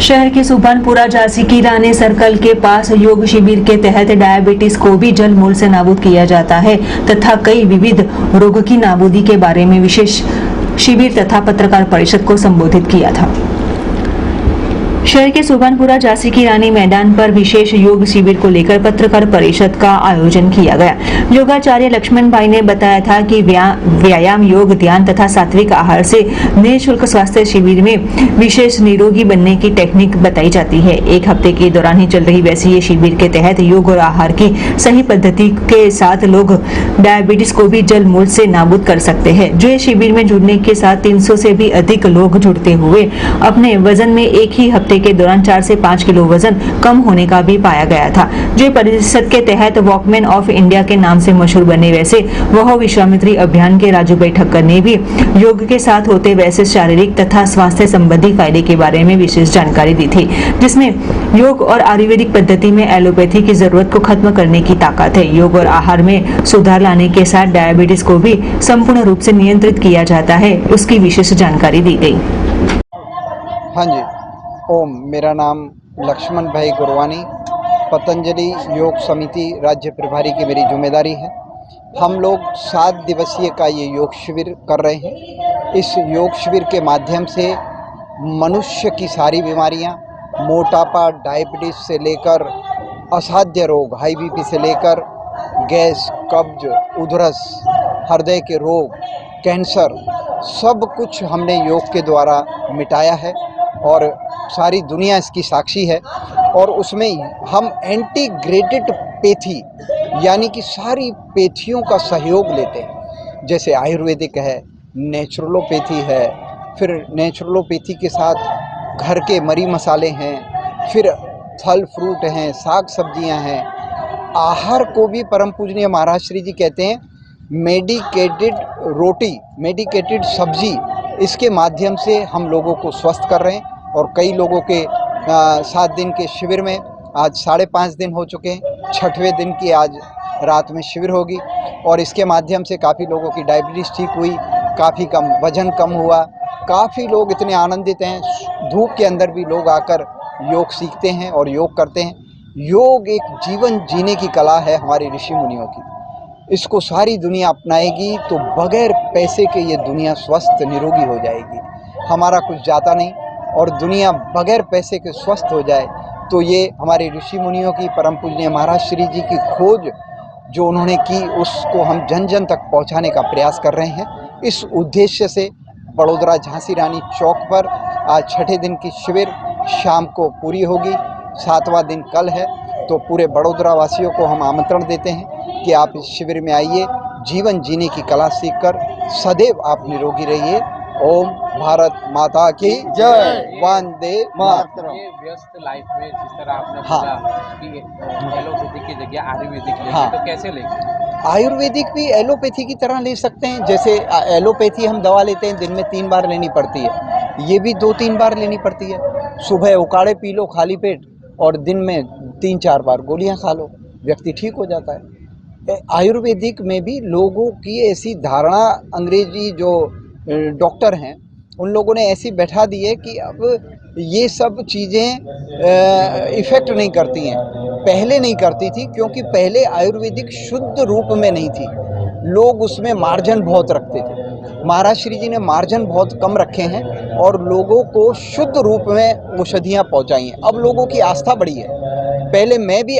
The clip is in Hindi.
शहर के सुभानपुरा झांसी की रानी सर्कल के पास योग शिविर के तहत डायबिटीज को भी जल मूल से नाबूद किया जाता है तथा कई विविध रोग की नाबूदी के बारे में विशेष शिविर तथा पत्रकार परिषद को संबोधित किया था। शहर के सुभानपुरा झांसी की रानी मैदान पर विशेष योग शिविर को लेकर पत्रकार परिषद का आयोजन किया गया। योगाचार्य लक्ष्मण भाई ने बताया था कि व्यायाम, योग, ध्यान तथा सात्विक आहार से निःशुल्क स्वास्थ्य शिविर में विशेष निरोगी बनने की टेक्निक बताई जाती है। एक हफ्ते के दौरान ही चल रही वैसे ये शिविर के तहत योग और आहार की सही पद्धति के साथ लोग डायबिटीज को भी जल मूल से नाबूद कर सकते हैं। जो शिविर में जुड़ने के साथ 300 से भी अधिक लोग जुड़ते हुए अपने वजन में एक ही हफ्ते के दौरान 4 से 5 किलो वजन कम होने का भी पाया गया था। जो परिषद के तहत वॉकमैन ऑफ इंडिया के नाम से मशहूर बने वैसे वह विश्वामित्री अभियान के राजू भाई ठक्कर ने भी योग के साथ होते वैसे शारीरिक तथा स्वास्थ्य संबंधी फायदे के बारे में विशेष जानकारी दी थी, जिसमें योग और आयुर्वेदिक पद्धति में एलोपैथी की जरूरत को खत्म करने की ताकत है। योग और आहार में सुधार लाने के साथ डायबिटीज को भी संपूर्ण रूप से नियंत्रित किया जाता है, उसकी विशेष जानकारी दी गई। हाँ जी, ओम, मेरा नाम लक्ष्मण भाई गुरवानी, पतंजलि योग समिति राज्य प्रभारी की मेरी जिम्मेदारी है। हम लोग 7 दिवसीय का ये योग शिविर कर रहे हैं। इस योग शिविर के माध्यम से मनुष्य की सारी बीमारियां, मोटापा, डायबिटीज से लेकर असाध्य रोग, हाई बीपी से लेकर गैस, कब्ज, उधरस, हृदय के रोग, कैंसर, सब कुछ हमने योग के द्वारा मिटाया है और सारी दुनिया इसकी साक्षी है। और उसमें हम इंटीग्रेटेड पैथी यानी कि सारी पैथियों का सहयोग लेते हैं। जैसे आयुर्वेदिक है, नेचुरलोपैथी है, फिर नेचुरलोपैथी के साथ घर के मरी मसाले हैं, फिर फल फ्रूट हैं, साग सब्जियां हैं। आहार को भी परम पूजनीय महाराज श्री जी कहते हैं मेडिकेटेड रोटी, मेडिकेटेड सब्जी, इसके माध्यम से हम लोगों को स्वस्थ कर रहे हैं। और कई लोगों के 7 दिन के शिविर में आज 5.5 दिन हो चुके हैं। 6वें दिन की आज रात में शिविर होगी और इसके माध्यम से काफ़ी लोगों की डायबिटीज़ ठीक हुई, काफ़ी कम वजन कम हुआ। काफ़ी लोग इतने आनंदित हैं। धूप के अंदर भी लोग आकर योग सीखते हैं और योग करते हैं। योग एक जीवन जीने की कला है हमारे ऋषि मुनियों की। इसको सारी दुनिया अपनाएगी तो बगैर पैसे के ये दुनिया स्वस्थ निरोगी हो जाएगी। हमारा कुछ जाता नहीं और दुनिया बगैर पैसे के स्वस्थ हो जाए तो ये हमारे ऋषि मुनियों की, परम पूजनीय महाराज श्री जी की खोज जो उन्होंने की, उसको हम जन जन तक पहुंचाने का प्रयास कर रहे हैं। इस उद्देश्य से बड़ोदरा झांसी रानी चौक पर आज 6ठे दिन की शिविर शाम को पूरी होगी। 7वां दिन कल है, तो पूरे बड़ोदरा वासियों को हम आमंत्रण देते हैं कि आप इस शिविर में आइए, जीवन जीने की कला सीखकर सदैव आप निरोगी रहिए। ओम भारत माता की जय, वंदे मातरम। ये व्यस्त लाइफ में जिस तरह आपने बोला कि एलोपैथी की जगह आयुर्वेदिक लेंगे, तो कैसे लेंगे? आयुर्वेदिक भी एलोपैथी की तरह ले सकते हैं। जैसे एलोपैथी हम दवा लेते हैं, दिन में 3 बार लेनी पड़ती है, ये भी 2-3 बार लेनी पड़ती है। सुबह उकाड़े पी लो खाली पेट और दिन में 3-4 बार गोलियां खा लो, व्यक्ति ठीक हो जाता है। आयुर्वेदिक में भी लोगों की ऐसी धारणा, अंग्रेजी जो डॉक्टर हैं उन लोगों ने ऐसी बैठा दी है कि अब ये सब चीज़ें इफ़ेक्ट नहीं करती हैं। पहले नहीं करती थी क्योंकि पहले आयुर्वेदिक शुद्ध रूप में नहीं थी, लोग उसमें मार्जिन बहुत रखते थे। महाराज श्री जी ने मार्जिन बहुत कम रखे हैं और लोगों को शुद्ध रूप में औषधियाँ पहुँचाई हैं। अब लोगों की आस्था बढ़ी है। पहले मैं भी